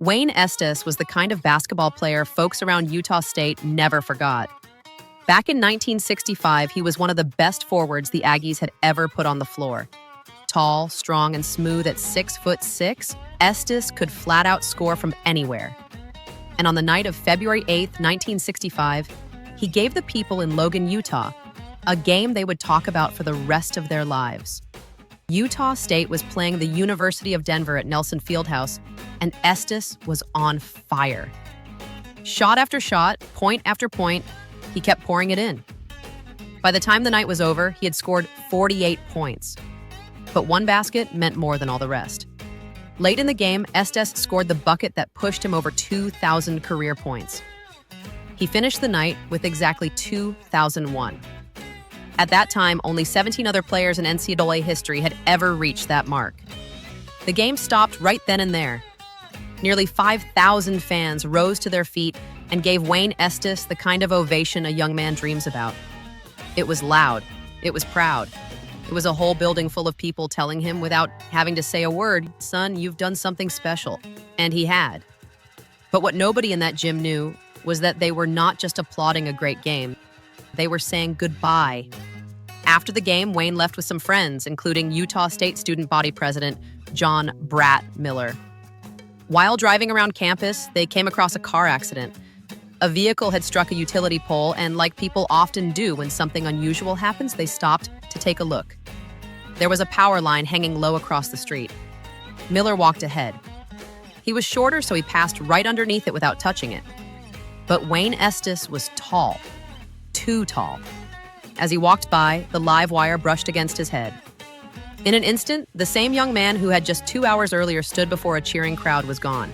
Wayne Estes was the kind of basketball player folks around Utah State never forgot. Back in 1965, he was one of the best forwards the Aggies had ever put on the floor. Tall, strong, and smooth at 6'6", Estes could flat out score from anywhere. And on the night of February 8, 1965, he gave the people in Logan, Utah, a game they would talk about for the rest of their lives. Utah State was playing the University of Denver at Nelson Fieldhouse, and Estes was on fire. Shot after shot, point after point, he kept pouring it in. By the time the night was over, he had scored 48 points. But one basket meant more than all the rest. Late in the game, Estes scored the bucket that pushed him over 2,000 career points. He finished the night with exactly 2,001. At that time, only 17 other players in NCAA history had ever reached that mark. The game stopped right then and there. Nearly 5,000 fans rose to their feet and gave Wayne Estes the kind of ovation a young man dreams about. It was loud. It was proud. It was a whole building full of people telling him without having to say a word, "Son, you've done something special." And he had. But what nobody in that gym knew was that they were not just applauding a great game. They were saying goodbye. After the game, Wayne left with some friends, including Utah State student body president John Brat Miller. While driving around campus, they came across a car accident. A vehicle had struck a utility pole, and like people often do when something unusual happens, they stopped to take a look. There was a power line hanging low across the street. Miller walked ahead. He was shorter, so he passed right underneath it without touching it. But Wayne Estes was tall. Too tall. As he walked by, the live wire brushed against his head. In an instant, the same young man who had just 2 hours earlier stood before a cheering crowd was gone.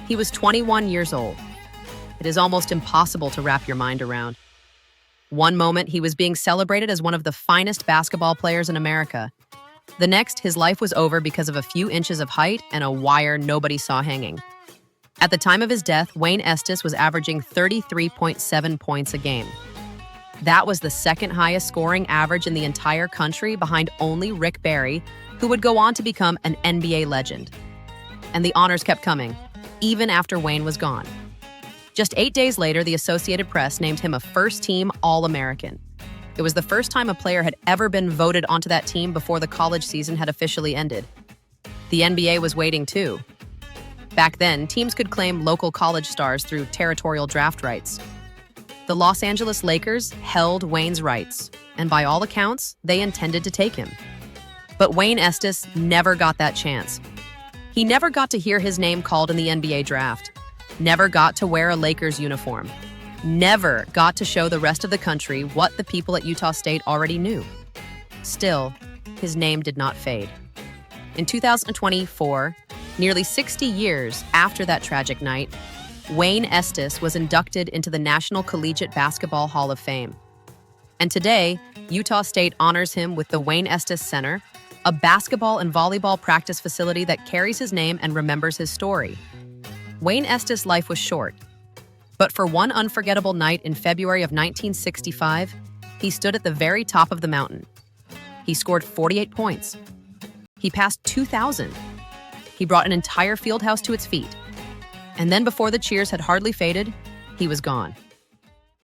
He was 21 years old. It is almost impossible to wrap your mind around. One moment, he was being celebrated as one of the finest basketball players in America. The next, his life was over because of a few inches of height and a wire nobody saw hanging. At the time of his death, Wayne Estes was averaging 33.7 points a game. That was the second highest scoring average in the entire country, behind only Rick Barry, who would go on to become an NBA legend. And the honors kept coming, even after Wayne was gone. Just 8 days later, the Associated Press named him a first-team All-American. It was the first time a player had ever been voted onto that team before the college season had officially ended. The NBA was waiting too. Back then, teams could claim local college stars through territorial draft rights. The Los Angeles Lakers held Wayne's rights, and by all accounts, they intended to take him. But Wayne Estes never got that chance. He never got to hear his name called in the NBA draft, never got to wear a Lakers uniform, never got to show the rest of the country what the people at Utah State already knew. Still, his name did not fade. In 2024, nearly 60 years after that tragic night, Wayne Estes was inducted into the National Collegiate Basketball Hall of Fame. And today, Utah State honors him with the Wayne Estes Center, a basketball and volleyball practice facility that carries his name and remembers his story. Wayne Estes' life was short, but for one unforgettable night in February of 1965, he stood at the very top of the mountain. He scored 48 points. He passed 2,000. He brought an entire field house to its feet. And then before the cheers had hardly faded, he was gone.